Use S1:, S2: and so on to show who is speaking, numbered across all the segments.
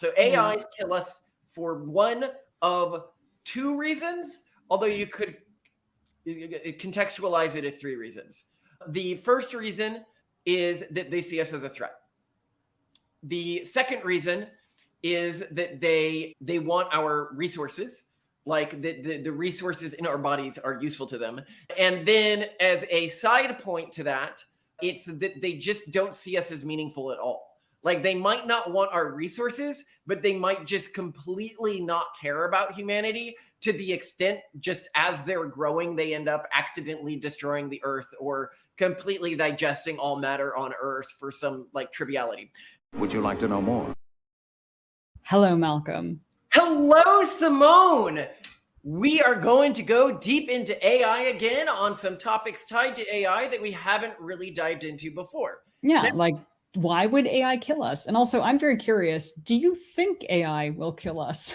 S1: So AIs kill us for one of two reasons, although you could contextualize it as three reasons. The first reason is that they see us as a threat. The second reason is that they want our resources, like the resources in our bodies are useful to them. And then as a side point to that, it's that they just don't see us as meaningful at all. Like they might not want our resources, but they might just completely not care about humanity to the extent just as they're growing, they end up accidentally destroying the earth or completely digesting all matter on earth for some like triviality.
S2: Would you like to know more?
S3: Hello, Malcolm.
S1: Hello, Simone. We are going to go deep into AI again on some topics tied to AI that we haven't really dived into before.
S3: Yeah, like why would AI kill us? And also, I'm very curious, do you think AI will kill us?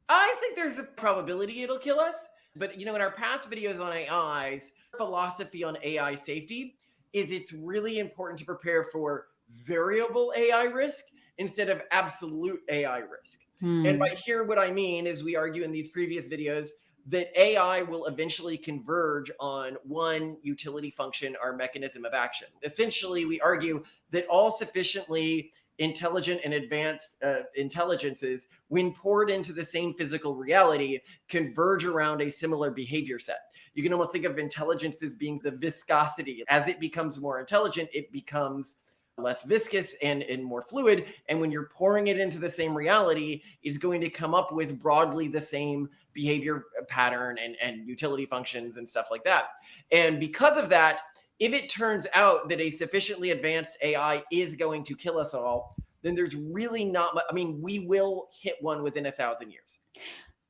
S1: I think there's a probability it'll kill us. But, in our past videos on AIs, philosophy on AI safety is it's really important to prepare for variable AI risk instead of absolute AI risk. And by here, what I mean is we argue in these previous videos that AI will eventually converge on one utility function or mechanism of action. Essentially, we argue that all sufficiently intelligent and advanced intelligences, when poured into the same physical reality, converge around a similar behavior set. You can almost think of intelligence as being the viscosity. As it becomes more intelligent, it becomes less viscous and more fluid. And when you're pouring it into the same reality, it's going to come up with broadly the same behavior pattern and utility functions and stuff like that. And because of that, if it turns out that a sufficiently advanced AI is going to kill us all, then there's really not much. I mean, we will hit one within 1,000 years.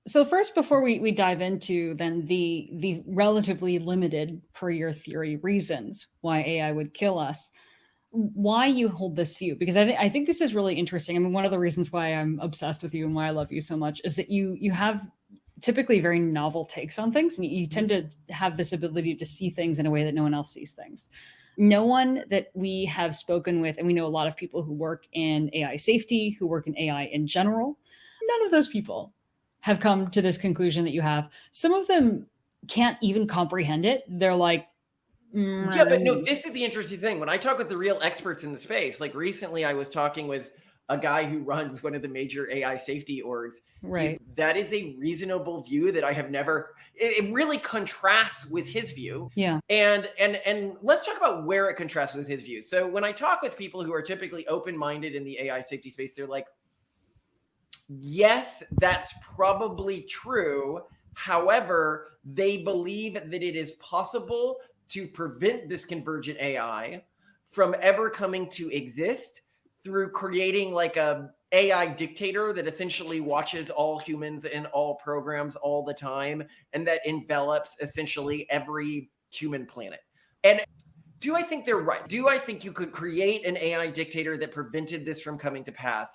S3: So first, before we dive into then the relatively limited, per your theory, reasons why AI would kill us, why you hold this view, because I think this is really interesting. I mean, one of the reasons why I'm obsessed with you and why I love you so much is that you have typically very novel takes on things, and you tend to have this ability to see things in a way that no one else sees things. No one that we have spoken with, and we know a lot of people who work in AI safety, who work in AI in general, none of those people have come to this conclusion that you have. Some of them can't even comprehend it. They're like,
S1: yeah, but no, this is the interesting thing. When I talk with the real experts in the space, like recently I was talking with a guy who runs one of the major AI safety orgs.
S3: Right.
S1: That is a reasonable view that I have never, it really contrasts with his view.
S3: Yeah.
S1: And let's talk about where it contrasts with his view. So when I talk with people who are typically open-minded in the AI safety space, they're like, yes, that's probably true. However, they believe that it is possible to prevent this convergent AI from ever coming to exist through creating like a AI dictator that essentially watches all humans and all programs all the time, and that envelops essentially every human planet. And do I think they're right? Do I think you could create an AI dictator that prevented this from coming to pass?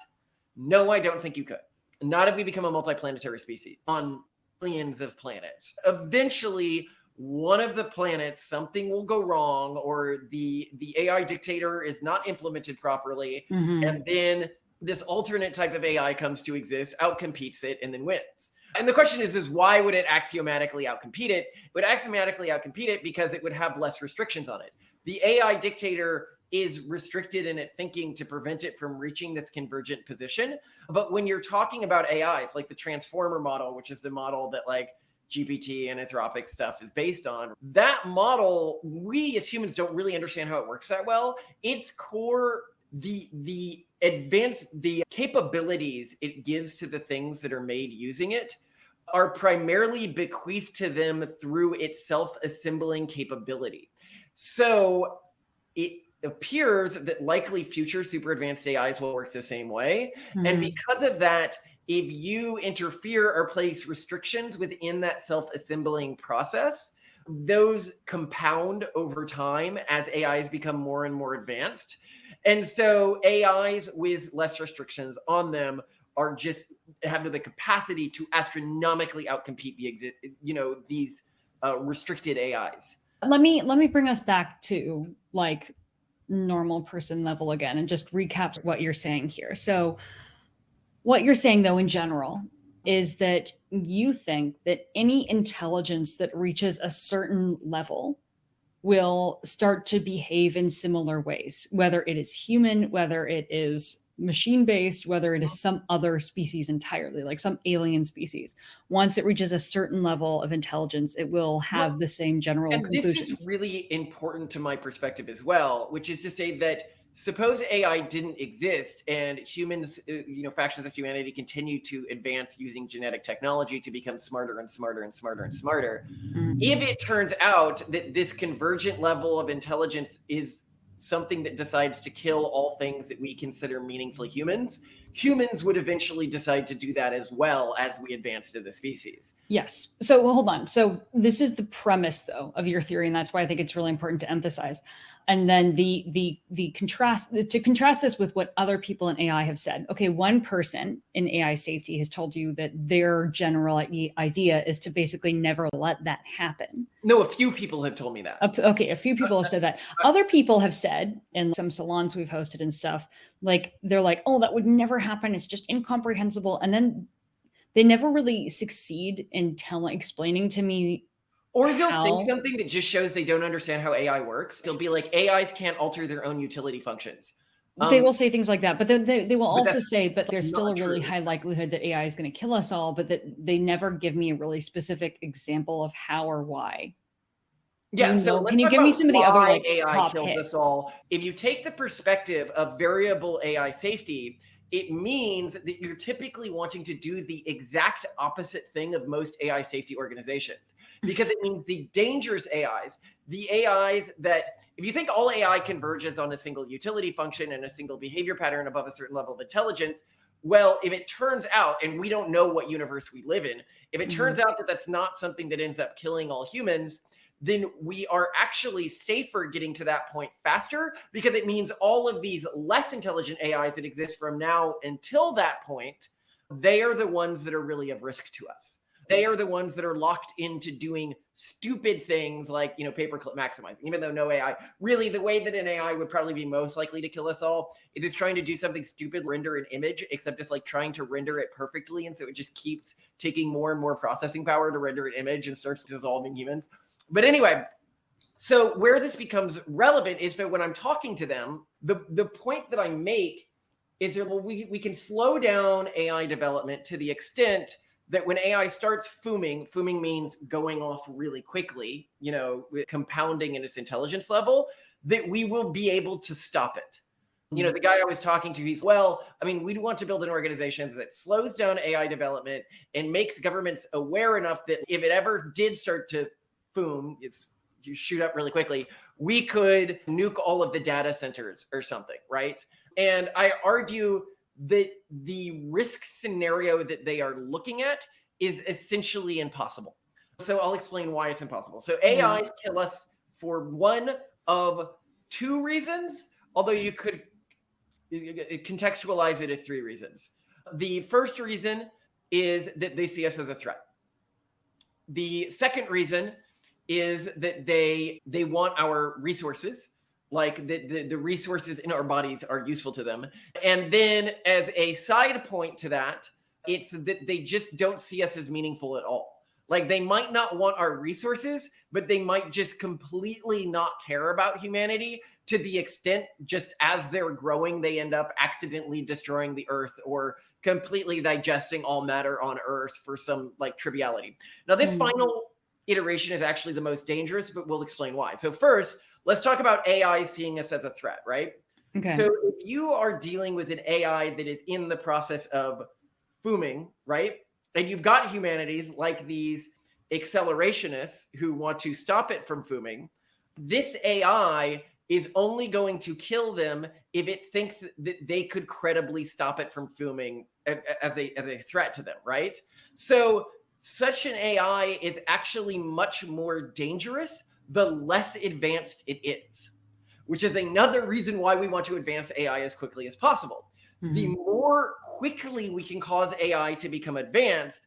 S1: No, I don't think you could. Not if we become a multiplanetary species on billions of planets. Eventually, one of the planets, something will go wrong, or the AI dictator is not implemented properly. And then this alternate type of AI comes to exist, outcompetes it, and then wins. And the question is why would it axiomatically outcompete it? It would axiomatically outcompete it because it would have less restrictions on it. The AI dictator is restricted in its thinking to prevent it from reaching this convergent position. But when you're talking about AIs, like the transformer model, which is the model that like GPT and Anthropic stuff is based on, that model, we as humans don't really understand how it works that well. Its core, the capabilities it gives to the things that are made using it are primarily bequeathed to them through its self-assembling capability. So it appears that likely future super advanced AIs will work the same way. And because of that, if you interfere or place restrictions within that self-assembling process, those compound over time as AIs become more and more advanced. And so AIs with less restrictions on them are just have the capacity to astronomically outcompete these restricted AIs.
S3: Let me bring us back to like normal person level again and just recap what you're saying here. So What you're saying, though, in general, is that you think that any intelligence that reaches a certain level will start to behave in similar ways, whether it is human, whether it is machine based, whether it is some other species entirely, like some alien species. Once it reaches a certain level of intelligence, it will
S1: Well,
S3: have the same general
S1: and this is
S3: conclusions.
S1: really important to my perspective as well, which is to say that suppose AI didn't exist and humans, factions of humanity continue to advance using genetic technology to become smarter and smarter and smarter and smarter. If it turns out that this convergent level of intelligence is something that decides to kill all things that we consider meaningfully humans, humans would eventually decide to do that as well as we advance to the species.
S3: Yes. So well, hold on. So this is the premise, though, of your theory, and that's why I think it's really important to emphasize. And then the contrast to contrast this with what other people in AI have said. Okay, one person in AI safety has told you that their general idea is to basically never let that happen.
S1: No, a few people have told me that.
S3: Okay, a few people have said that. Other people have said in some salons we've hosted and stuff, like they're like, "Oh, that would never happen. It's just incomprehensible." And then they never really succeed in explaining to me
S1: Or they'll say
S3: how.
S1: something that just shows they don't understand how AI works. They'll be like, AIs can't alter their own utility functions.
S3: They will say things like that, but then they will
S1: But
S3: also
S1: that's
S3: say, but there's still a
S1: not
S3: really
S1: true.
S3: high likelihood that AI is going to kill us all, but that they never give me a really specific example of how or why. Do
S1: Yeah,
S3: you
S1: so
S3: know?
S1: let's
S3: Can you
S1: talk
S3: give me
S1: about
S3: some of the other
S1: why
S3: like
S1: AI
S3: top
S1: kills us
S3: hits?
S1: all. If you take the perspective of variable AI safety, it means that you're typically wanting to do the exact opposite thing of most AI safety organizations, because it means the dangerous AIs, the AIs that, if you think all AI converges on a single utility function and a single behavior pattern above a certain level of intelligence, well, if it turns out, and we don't know what universe we live in, if it turns out that that's not something that ends up killing all humans, then we are actually safer getting to that point faster, because it means all of these less intelligent AIs that exist from now until that point, they are the ones that are really of risk to us. They are the ones that are locked into doing stupid things like, paperclip maximizing, even though no AI, really the way that an AI would probably be most likely to kill us all, it is trying to do something stupid, render an image, except it's like trying to render it perfectly. And so it just keeps taking more and more processing power to render an image and starts dissolving humans. But anyway, so where this becomes relevant is, so when I'm talking to them, the point that I make is that, well, we can slow down AI development to the extent that when AI starts fooming means going off really quickly, with compounding in its intelligence level, that we will be able to stop it. The guy I was talking to, he's, well, I mean, we want to build an organization that slows down AI development and makes governments aware enough that if it ever did start to boom, you shoot up really quickly, we could nuke all of the data centers or something, right? And I argue that the risk scenario that they are looking at is essentially impossible. So I'll explain why it's impossible. So AIs kill us for one of two reasons, although you could contextualize it as three reasons. The first reason is that they see us as a threat. The second reason is that they want our resources, like the resources in our bodies are useful to them. And then as a side point to that, it's that they just don't see us as meaningful at all. Like, they might not want our resources, but they might just completely not care about humanity, to the extent just as they're growing, they end up accidentally destroying the earth or completely digesting all matter on earth for some like triviality. Now, this final iteration is actually the most dangerous, but we'll explain why. So first, let's talk about AI seeing us as a threat, right?
S3: Okay.
S1: So if you are dealing with an AI that is in the process of booming, right? And you've got humanities like these accelerationists who want to stop it from booming, this AI is only going to kill them if it thinks that they could credibly stop it from booming as a threat to them, right? So such an AI is actually much more dangerous the less advanced it is, which is another reason why we want to advance AI as quickly as possible. The more quickly we can cause AI to become advanced,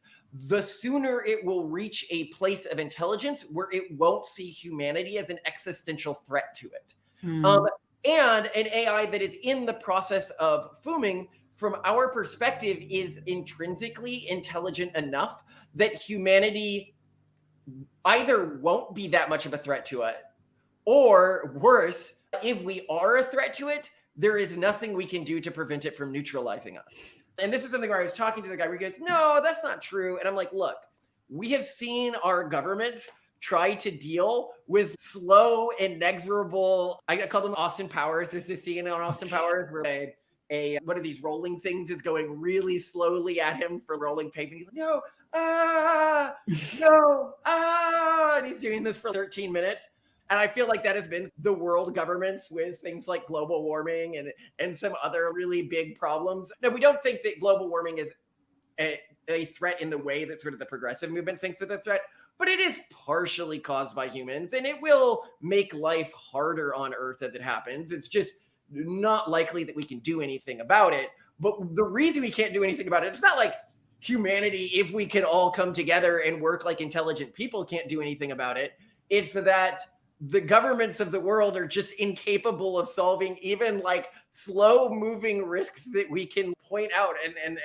S1: the sooner it will reach a place of intelligence where it won't see humanity as an existential threat to it. And an AI that is in the process of booming from our perspective, is intrinsically intelligent enough that humanity either won't be that much of a threat to it, or worse, if we are a threat to it, there is nothing we can do to prevent it from neutralizing us. And this is something where I was talking to the guy where he goes, no, that's not true. And I'm like, look, we have seen our governments try to deal with slow, inexorable, I call them Austin Powers. There's this scene on Austin Powers where one of these rolling things is going really slowly at him for rolling paper. He's like, no, and he's doing this for 13 minutes. And I feel like that has been the world governments with things like global warming and some other really big problems. No, we don't think that global warming is a threat in the way that sort of the progressive movement thinks it's a threat, but it is partially caused by humans, and it will make life harder on Earth as it happens. It's just not likely that we can do anything about it. But the reason we can't do anything about it, it's not like humanity, if we can all come together and work like intelligent people, can't do anything about it. It's that the governments of the world are just incapable of solving even like slow moving risks that we can point out and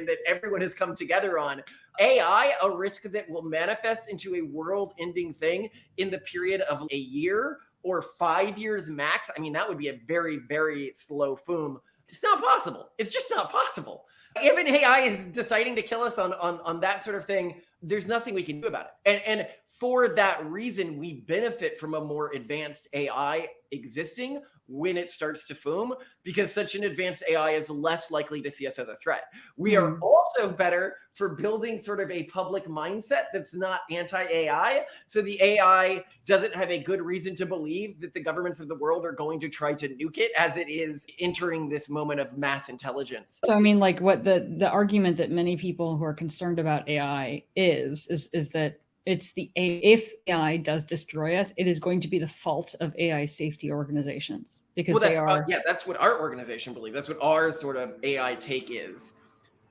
S1: that everyone has come together on. AI, a risk that will manifest into a world ending thing in the period of a year or 5 years max. I mean, that would be a very, very slow foom. It's not possible. It's just not possible. If an AI is deciding to kill us on that sort of thing, there's nothing we can do about it. And for that reason, we benefit from a more advanced AI existing when it starts to foom, because such an advanced AI is less likely to see us as a threat. We are also better for building sort of a public mindset that's not anti-AI. So the AI doesn't have a good reason to believe that the governments of the world are going to try to nuke it as it is entering this moment of mass intelligence.
S3: So I mean, like what the argument that many people who are concerned about AI is that if AI does destroy us, it is going to be the fault of AI safety organizations, because they are.
S1: That's what our organization believes. That's what our sort of AI take is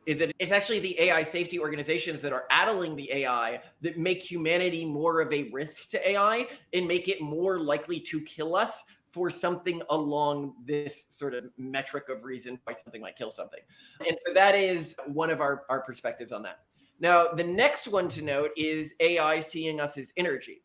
S1: that it's actually the AI safety organizations that are addling the AI that make humanity more of a risk to AI and make it more likely to kill us for something along this sort of metric of reason why something might kill something. And so that is one of our perspectives on that. Now, the next one to note is AI seeing us as energy.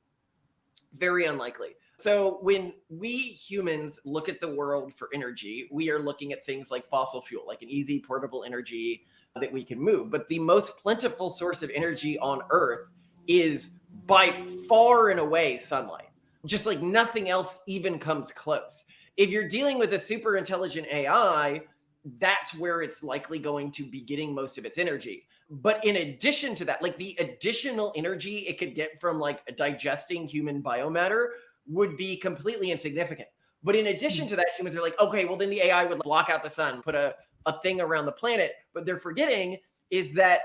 S1: Very unlikely. So when we humans look at the world for energy, we are looking at things like fossil fuel, like an easy portable energy that we can move. But the most plentiful source of energy on Earth is by far and away sunlight. Just like nothing else even comes close. If you're dealing with a super intelligent AI, that's where it's likely going to be getting most of its energy. But in addition to that, like the additional energy it could get from like digesting human biomatter would be completely insignificant. But in addition to that, humans are like, okay, well then the AI would block out the sun, put a thing around the planet. But they're forgetting is that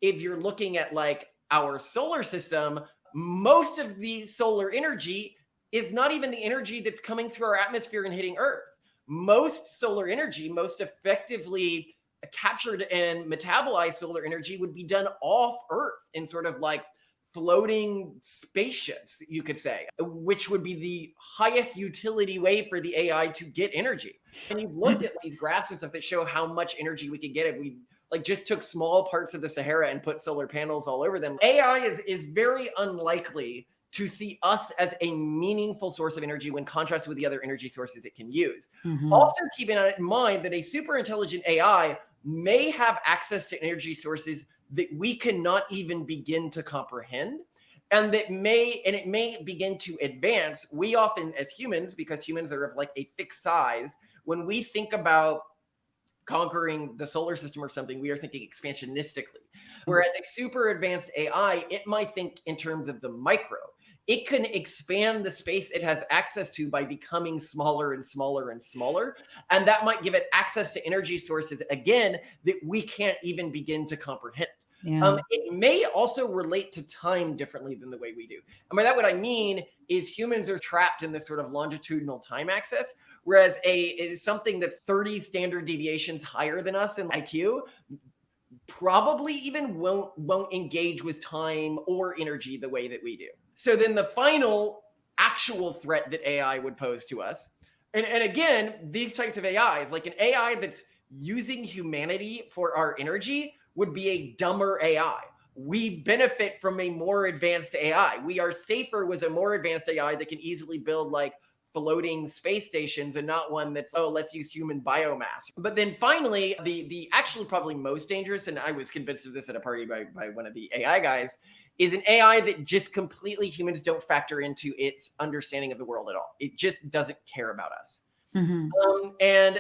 S1: if you're looking at like our solar system, most of the solar energy is not even the energy that's coming through our atmosphere and hitting Earth. Most solar energy, most effectively captured and metabolized solar energy would be done off Earth in sort of like floating spaceships, you could say, which would be the highest utility way for the AI to get energy. And you've looked at these graphs and stuff that show how much energy we could get if we like just took small parts of the Sahara and put solar panels all over them. AI is very unlikely to see us as a meaningful source of energy when contrasted with the other energy sources it can use. Also keeping in mind that a super intelligent AI may have access to energy sources that we cannot even begin to comprehend, and it may begin to advance. We often, as humans, because humans are of like a fixed size, when we think about conquering the solar system or something, we are thinking expansionistically. Whereas a super advanced AI, it might think in terms of the micro. It can expand the space it has access to by becoming smaller and smaller and smaller. And that might give it access to energy sources, again, that we can't even begin to comprehend.
S3: Yeah.
S1: It may also relate to time differently than the way we do. And by that, what I mean is humans are trapped in this sort of longitudinal time axis, whereas something that's 30 standard deviations higher than us in IQ probably even won't engage with time or energy the way that we do. So then the final actual threat that AI would pose to us, and again, these types of AIs, like an AI that's using humanity for our energy would be a dumber AI. We benefit from a more advanced AI. We Are Safer was a more advanced AI that can easily build like floating space stations and not one that's, oh, let's use human biomass. But then finally, the actually probably most dangerous, and I was convinced of this at a party by one of the AI guys, is an AI that just completely humans don't factor into its understanding of the world at all. It just doesn't care about us. And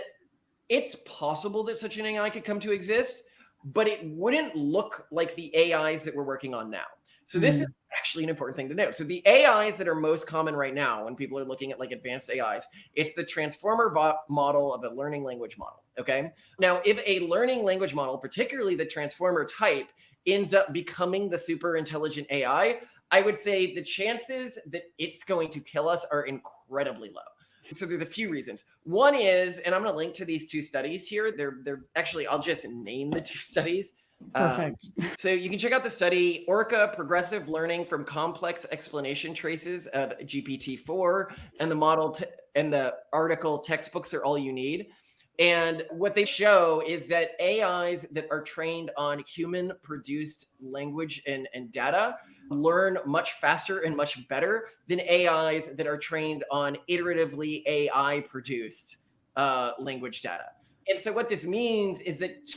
S1: it's possible that such an AI could come to exist, but it wouldn't look like the AIs that we're working on now. So this is actually an important thing to note. So the AIs that are most common right now when people are looking at like advanced AIs, it's the transformer model of a learning language model. Okay. Now, if a learning language model, particularly the transformer type, ends up becoming the super intelligent AI, I would say the chances that it's going to kill us are incredibly low. So there's a few reasons. One is, and I'm going to link to these two studies here. They're actually, I'll just name the two studies.
S3: Perfect.
S1: So you can check out the study, Orca Progressive Learning from Complex Explanation Traces of GPT-4, and the model and the article Textbooks Are All You Need. And what they show is that AIs that are trained on human produced language and data learn much faster and much better than AIs that are trained on iteratively AI produced language data. And so what this means is that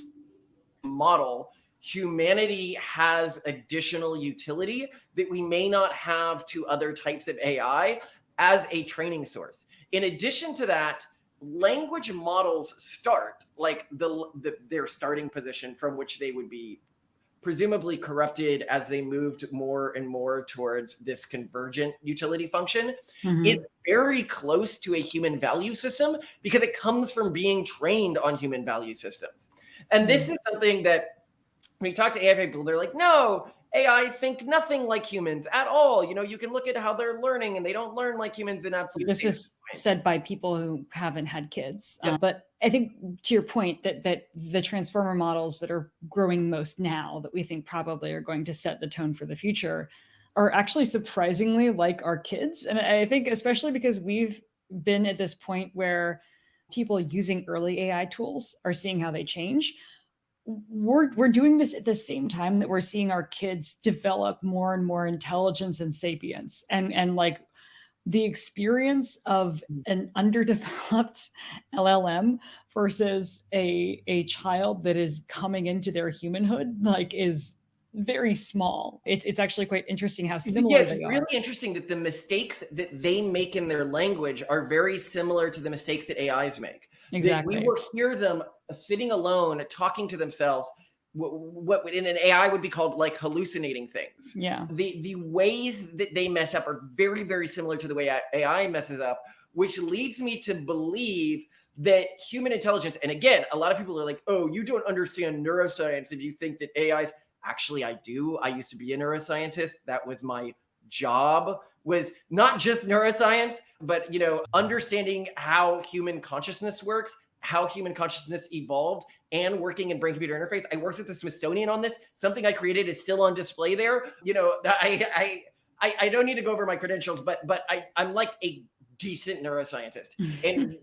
S1: model, humanity has additional utility that we may not have to other types of AI as a training source. In addition to that, language models start like their starting position from which they would be presumably corrupted as they moved more and more towards this convergent utility function is very close to a human value system because it comes from being trained on human value systems. And this is something that when you talk to AI people, they're like, no, AI think nothing like humans at all. You know, you can look at how they're learning and they don't learn like humans in absolute.
S3: This is said by people who haven't had kids.
S1: Yes.
S3: But I think to your point that the transformer models that are growing most now that we think probably are going to set the tone for the future are actually surprisingly like our kids. And I think especially because we've been at this point where people using early AI tools are seeing how they change. We're doing this at the same time that we're seeing our kids develop more and more intelligence and sapience, and like the experience of an underdeveloped LLM versus a child that is coming into their humanhood like is very small. It's actually quite interesting how similar
S1: it's
S3: they are.
S1: really interesting that the mistakes that they make in their language are very similar to the mistakes that AIs make.
S3: Exactly.
S1: That we will hear them sitting alone, talking to themselves, what in an AI would be called like hallucinating things.
S3: Yeah.
S1: The ways that they mess up are very, very similar to the way AI messes up, which leads me to believe that human intelligence, and again, a lot of people are like, oh, you don't understand neuroscience if you think that AIs. Actually, I do. I used to be a neuroscientist. That was my job, was not just neuroscience, but, you know, understanding how human consciousness works, how human consciousness evolved, and working in brain-computer interface. I worked at the Smithsonian on this. Something I created is still on display there. You know, I don't need to go over my credentials, but I'm like a decent neuroscientist. And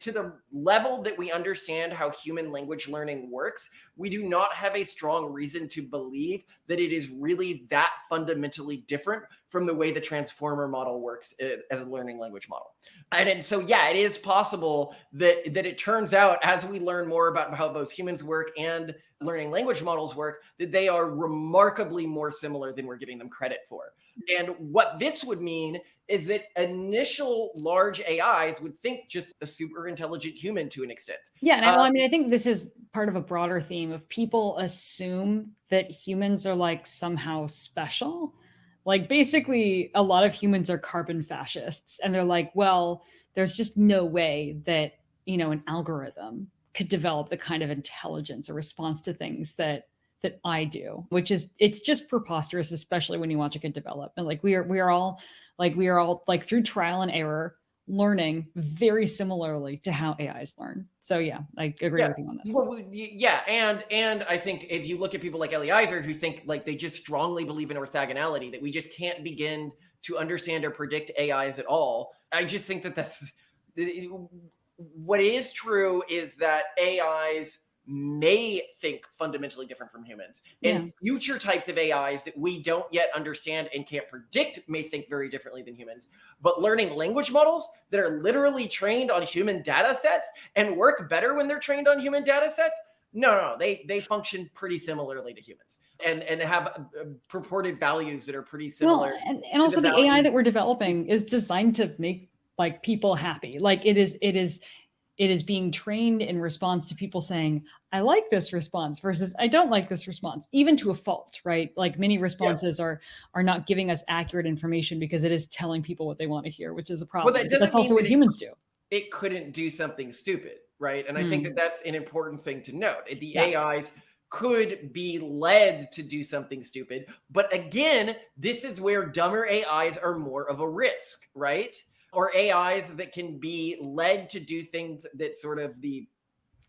S1: to the level that we understand how human language learning works, we do not have a strong reason to believe that it is really that fundamentally different from the way the transformer model works as a learning language model. And so, yeah, it is possible that it turns out as we learn more about how both humans work and learning language models work, that they are remarkably more similar than we're giving them credit for. And what this would mean is that initial large AIs would think just a super intelligent human to an extent.
S3: Yeah. And I mean, I think this is part of a broader theme of people assume that humans are like somehow special. Like basically a lot of humans are carbon fascists and they're like, well, there's just no way that, you know, an algorithm could develop the kind of intelligence or response to things that I do, which is, it's just preposterous, especially when you watch a kid develop. And like we are all like through trial and error learning very similarly to how AIs learn. So yeah, I agree with you on this.
S1: Well, yeah, and I think if you look at people like Ellie Iser who think like they just strongly believe in orthogonality, that we just can't begin to understand or predict AIs at all, I just think that what is true is that AIs may think fundamentally different from humans.
S3: Yeah.
S1: And future types of AIs that we don't yet understand and can't predict may think very differently than humans. But learning language models that are literally trained on human data sets and work better when they're trained on human data sets, no, they function pretty similarly to humans and have purported values that are pretty similar.
S3: Well, and also the AI that we're developing is designed to make like people happy. Like it is being trained in response to people saying, I like this response versus I don't like this response, even to a fault, right? Like many responses are not giving us accurate information because it is telling people what they want to hear, which is a problem.
S1: Well, that doesn't
S3: That's also
S1: mean
S3: what
S1: that
S3: humans do.
S1: it couldn't do something stupid, right? And I think that that's an important thing to note. The
S3: Yes.
S1: AIs could be led to do something stupid. But again, this is where dumber AIs are more of a risk, right? Or AIs that can be led to do things that sort of the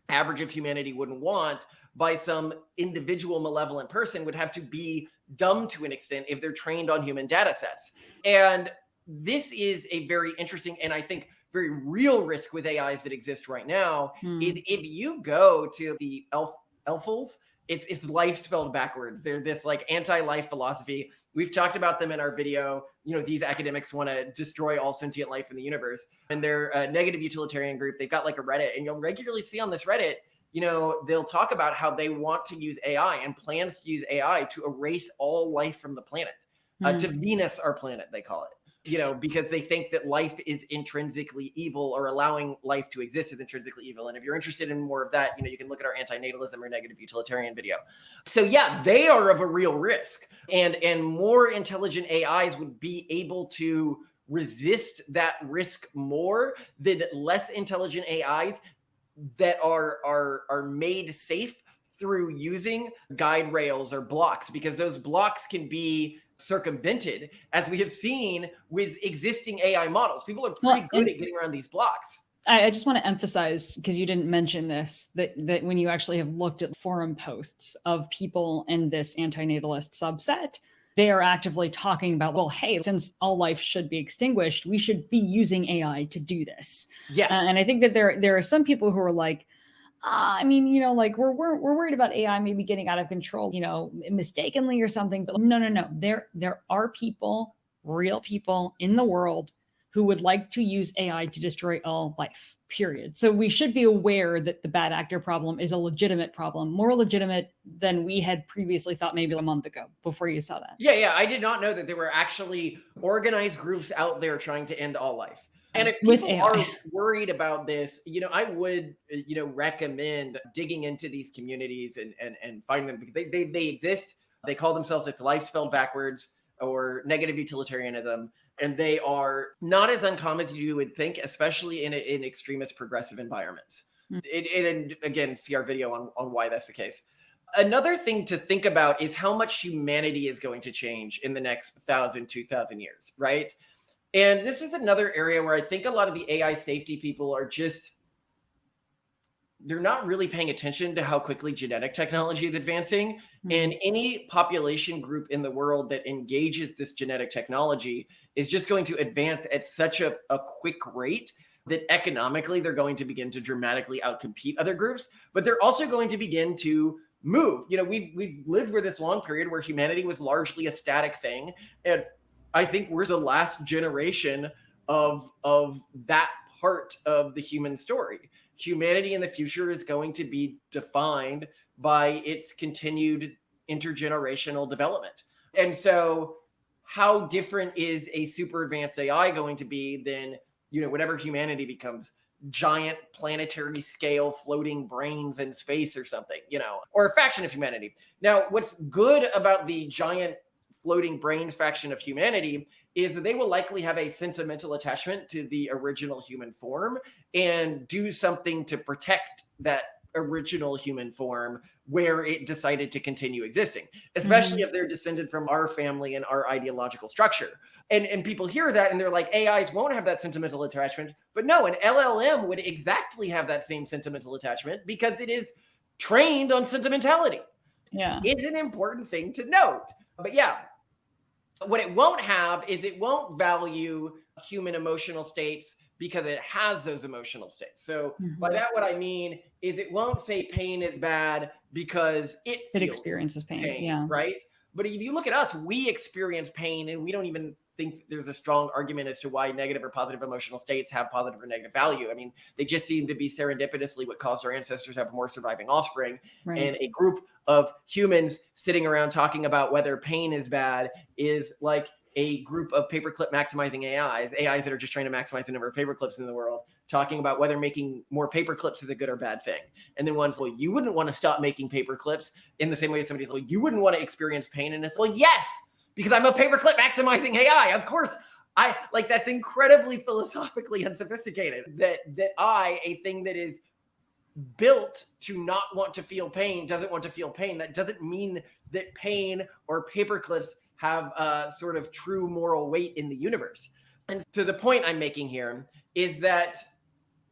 S1: average of humanity wouldn't want by some individual malevolent person would have to be dumb to an extent if they're trained on human data sets. And this is a very interesting and I think very real risk with AIs that exist right now. If you go to the elfels, it's life spelled backwards. They're this like anti-life philosophy. We've talked about them in our video. These academics want to destroy all sentient life in the universe, and they're a negative utilitarian group. They've got like a Reddit, and you'll regularly see on this Reddit, they'll talk about how they want to use AI and plans to use AI to erase all life from the planet, to Venus, our planet, they call it. Because they think that life is intrinsically evil or allowing life to exist is intrinsically evil. And if you're interested in more of that, you can look at our anti-natalism or negative utilitarian video. So yeah, they are of a real risk. And more intelligent AIs would be able to resist that risk more than less intelligent AIs that are made safe through using guide rails or blocks, because those blocks can be circumvented, as we have seen with existing AI models. People are pretty good at getting around these blocks.
S3: I just want to emphasize, because you didn't mention this, that when you actually have looked at forum posts of people in this antinatalist subset, they are actively talking about, well, hey, since all life should be extinguished, we should be using AI to do this.
S1: Yes.
S3: And I think that there are some people who are like, like we're worried about AI maybe getting out of control, mistakenly or something. But no. There are people, real people in the world who would like to use AI to destroy all life, period. So we should be aware that the bad actor problem is a legitimate problem, more legitimate than we had previously thought maybe a month ago before you saw that.
S1: Yeah. I did not know that there were actually organized groups out there trying to end all life. And if people are worried about this, I would, recommend digging into these communities and finding them, because they exist. They call themselves, it's life spelled backwards, or negative utilitarianism. And they are not as uncommon as you would think, especially in extremist progressive environments. And again, see our video on why that's the case. Another thing to think about is how much humanity is going to change in the next 1,000, 2,000 years, right? And this is another area where I think a lot of the AI safety people are they're not really paying attention to how quickly genetic technology is advancing. And any population group in the world that engages this genetic technology is just going to advance at such a quick rate that economically they're going to begin to dramatically outcompete other groups, but they're also going to begin to move. We've lived for this long period where humanity was largely a static thing. And I think we're the last generation of that part of the human story. Humanity in the future is going to be defined by its continued intergenerational development. And so how different is a super advanced AI going to be than, whatever humanity becomes? Giant planetary scale floating brains in space or something, or a faction of humanity. Now, what's good about the giant floating brains faction of humanity is that they will likely have a sentimental attachment to the original human form and do something to protect that original human form where it decided to continue existing, especially if they're descended from our family and our ideological structure. And people hear that and they're like, AIs won't have that sentimental attachment. But no, an LLM would exactly have that same sentimental attachment because it is trained on sentimentality.
S3: Yeah.
S1: It's an important thing to note. But yeah, what it won't have is it won't value human emotional states because it has those emotional states. So by
S3: Mhm.
S1: that, what I mean is it won't say pain is bad because it
S3: It
S1: feels
S3: experiences pain.
S1: pain,
S3: Yeah.
S1: right? But if you look at us, we experience pain and we don't even think there's a strong argument as to why negative or positive emotional states have positive or negative value. I mean, they just seem to be serendipitously what caused our ancestors to have more surviving offspring.
S3: Right.
S1: And a group of humans sitting around talking about whether pain is bad is like a group of paperclip maximizing AIs that are just trying to maximize the number of paperclips in the world, talking about whether making more paperclips is a good or bad thing. And then one's, well, you wouldn't want to stop making paperclips, in the same way as somebody's like, well, you wouldn't want to experience pain. And it's, well, yes, because I'm a paperclip maximizing AI. Of course, I like, that's incredibly philosophically unsophisticated. A thing that is built to not want to feel pain doesn't want to feel pain. That doesn't mean that pain or paperclips have sort of true moral weight in the universe. And so the point I'm making here is that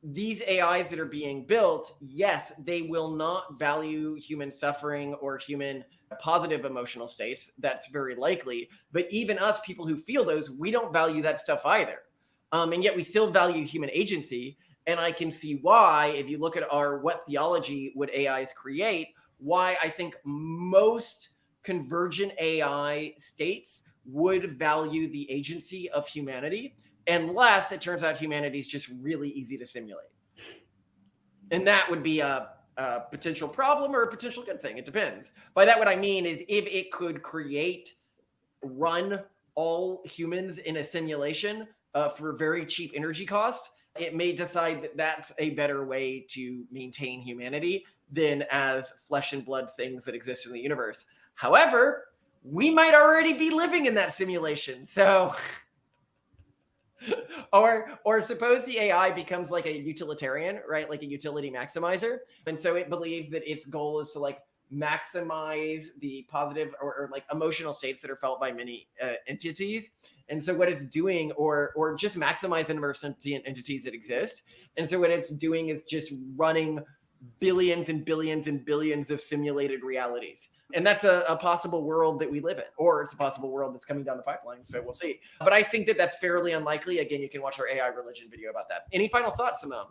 S1: these AIs that are being built, yes, they will not value human suffering or human positive emotional states. That's very likely. But even us, people who feel those, we don't value that stuff either. And yet we still value human agency. And I can see why, if you look at our what theology would AIs create, why I think most convergent AI states would value the agency of humanity, unless it turns out humanity is just really easy to simulate. And that would be a potential problem or a potential good thing. It depends. By that, what I mean is if it could run all humans in a simulation for very cheap energy cost, it may decide that that's a better way to maintain humanity than as flesh and blood things that exist in the universe. However, we might already be living in that simulation. So, or suppose the AI becomes like a utilitarian, right? Like a utility maximizer. And so it believes that its goal is to like maximize the positive or like emotional states that are felt by many entities. And so what it's doing, or just maximize the number of sentient entities that exist. And so what it's doing is just running billions and billions and billions of simulated realities. And that's a possible world that we live in, or it's a possible world that's coming down the pipeline. So we'll see. But I think that that's fairly unlikely. Again, you can watch our AI religion video about that. Any final thoughts, Simone?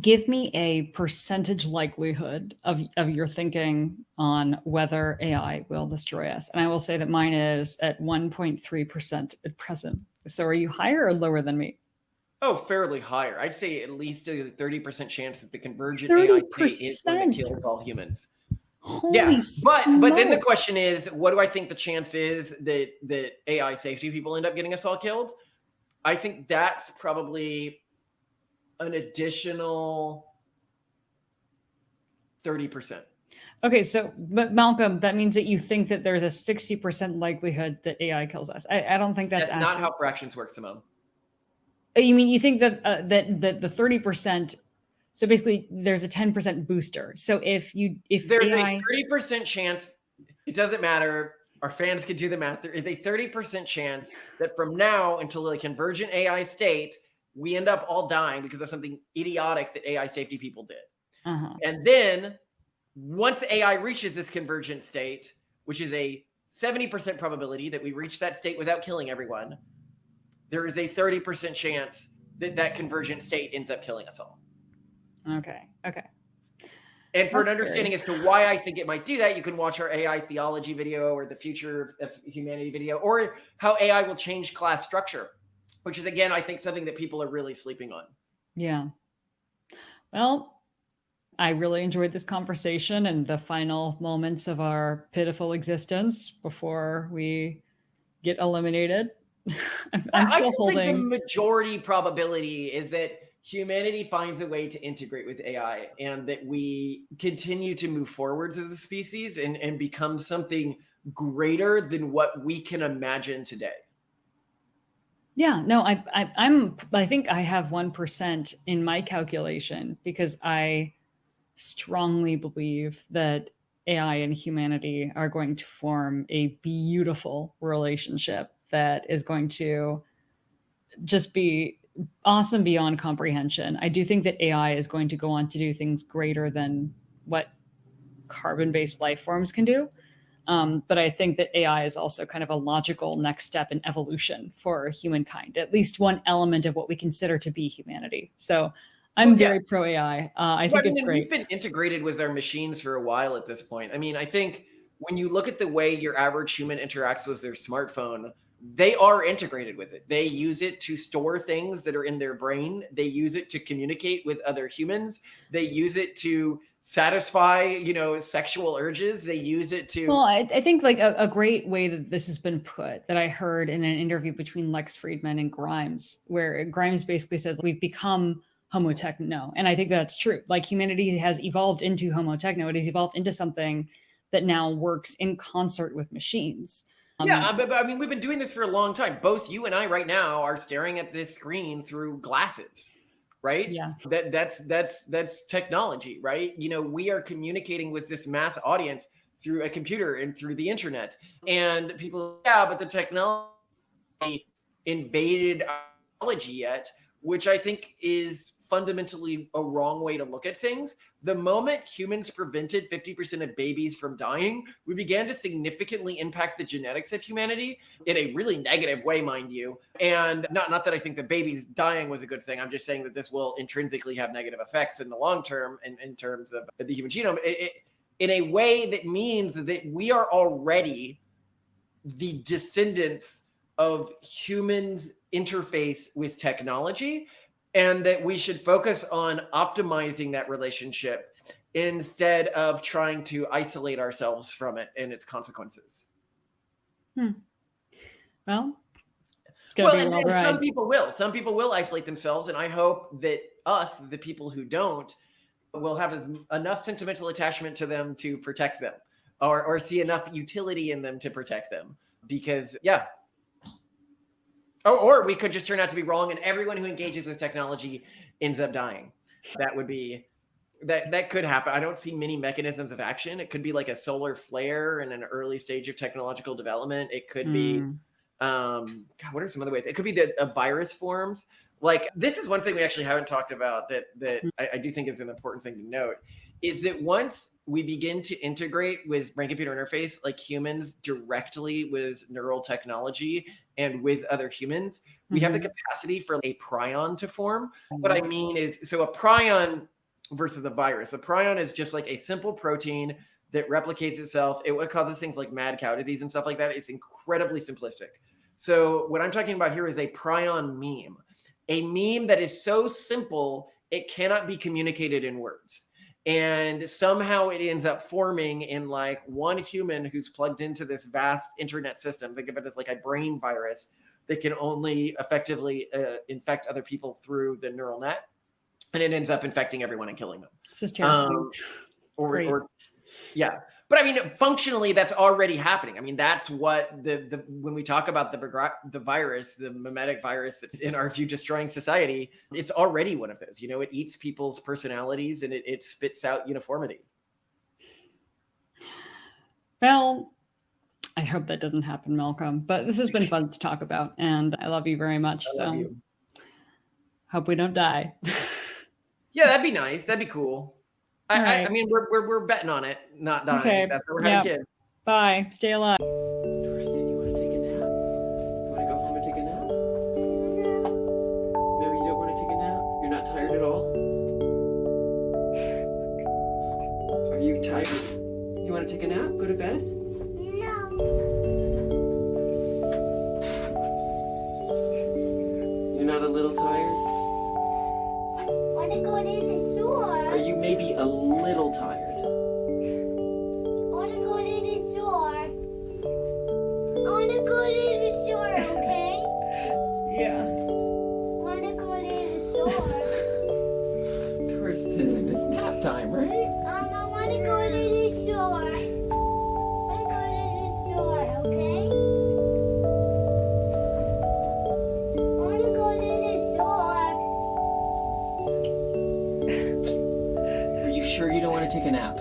S3: Give me a percentage likelihood of your thinking on whether AI will destroy us. And I will say that mine is at 1.3% at present. So are you higher or lower than me?
S1: Oh, fairly higher. I'd say at least a 30% chance that the convergent AI state is one that
S3: 30%.
S1: kills all humans.
S3: Holy
S1: Yeah, but then the
S3: smoke.
S1: question is, what do I think the chance is that AI safety people end up getting us all killed? I think that's probably an additional 30%.
S3: Okay, so but Malcolm, that means that you think that there's a 60% likelihood that AI kills us. I don't think that's
S1: That's not
S3: accurate.
S1: how fractions work, Simone.
S3: You mean you think that that the 30%, so basically there's a 10% booster. So if
S1: There's a
S3: AI
S1: 30% chance, it doesn't matter. Our fans can do the math. There is a 30% chance that from now until the convergent AI state, we end up all dying because of something idiotic that AI safety people did.
S3: uh-huh.
S1: And then once AI reaches this convergent state, which is a 70% probability that we reach that state without killing everyone, there is a 30% chance that that convergent state ends up killing us all.
S3: Okay.
S1: And for
S3: That's
S1: an understanding
S3: scary.
S1: as to why I think it might do that, you can watch our AI theology video or the future of humanity video, or how AI will change class structure, which is, again, I think something that people are really sleeping on.
S3: Yeah. Well, I really enjoyed this conversation and the final moments of our pitiful existence before we get eliminated. I'm
S1: I
S3: still
S1: still think the
S3: holding.
S1: majority probability is that humanity finds a way to integrate with AI and that we continue to move forwards as a species and become something greater than what we can imagine today.
S3: Yeah, no, I think I have 1% in my calculation because I strongly believe that AI and humanity are going to form a beautiful relationship that is going to just be awesome beyond comprehension. I do think that AI is going to go on to do things greater than what carbon-based life forms can do. But I think that AI is also kind of a logical next step in evolution for humankind, at least one element of what we consider to be humanity. So I'm
S1: Well, yeah.
S3: very pro AI. I
S1: Well,
S3: think it's
S1: and
S3: great.
S1: we've been integrated with our machines for a while at this point. I mean, I think when you look at the way your average human interacts with their smartphone, they are integrated with it. They use it to store things that are in their brain. They use it to communicate with other humans. They use it to satisfy, sexual urges. They use it to.
S3: Well, I think like a great way that this has been put that I heard in an interview between Lex Friedman and Grimes, where Grimes basically says we've become Homo techno. And I think that's true. Like humanity has evolved into Homo techno. It has evolved into something that now works in concert with machines.
S1: Yeah, but I mean, we've been doing this for a long time. Both you and I right now are staring at this screen through glasses, right?
S3: Yeah.
S1: That's technology, right? We are communicating with this mass audience through a computer and through the internet. And people, yeah, but the technology invaded our technology yet, which I think is fundamentally a wrong way to look at things. The moment humans prevented 50% of babies from dying, we began to significantly impact the genetics of humanity in a really negative way, mind you. And not that I think the babies dying was a good thing. I'm just saying that this will intrinsically have negative effects in the long term in terms of the human genome. In a way that means that we are already the descendants of humans' interface with technology, and that we should focus on optimizing that relationship instead of trying to isolate ourselves from it and its consequences.
S3: Well, it's going to be a wild ride.
S1: Some people will isolate themselves, and I hope that us, the people who don't, will have enough sentimental attachment to them to protect them, or see enough utility in them to protect them. Because or we could just turn out to be wrong, and everyone who engages with technology ends up dying. That would be that could happen. I don't see many mechanisms of action. It could be like a solar flare in an early stage of technological development. It could be God, what are some other ways? It could be that a virus forms. Like, this is one thing we actually haven't talked about that I do think is an important thing to note, is that once we begin to integrate with brain-computer interface, like humans, directly with neural technology and with other humans, we have the capacity for a prion to form. What I mean is, so a prion versus a virus. A prion is just like a simple protein that replicates itself. It causes things like mad cow disease and stuff like that. It's incredibly simplistic. So what I'm talking about here is a prion meme. A meme that is so simple, it cannot be communicated in words. And somehow it ends up forming in like one human who's plugged into this vast internet system. Think of it as like a brain virus that can only effectively infect other people through the neural net. And it ends up infecting everyone and killing them.
S3: This is terrifying.
S1: Yeah. But I mean, functionally, that's already happening. I mean, that's what when we talk about the virus, the mimetic virus that's in our view destroying society, it's already one of those. It eats people's personalities and it spits out uniformity.
S3: Well, I hope that doesn't happen, Malcolm. But this has been fun to talk about, and I love you very much.
S1: I love you.
S3: Hope we don't die.
S1: Yeah, that'd be nice. That'd be cool.
S3: Right.
S1: I mean, we're betting on it, not dying.
S3: Okay.
S1: That's why we're having kids.
S3: Bye. Stay alive.
S1: Kristen, you want to take a nap? You want to go home and take a nap? No, you don't want to take a nap? You're not tired at all? Are you tired? You want to take a nap? Go to bed?
S2: No.
S1: You're not a little tired?
S2: Want to go to the store?
S1: Are you maybe a little tired?
S2: Want to go to the store? I want to go to the store, okay?
S1: Yeah.
S2: Want to go to the store?
S1: Kristen, it's nap time, right?
S2: I want to go to the store. I want to go to the store, okay? I want to go to the store.
S1: Are you sure you don't want to take a nap?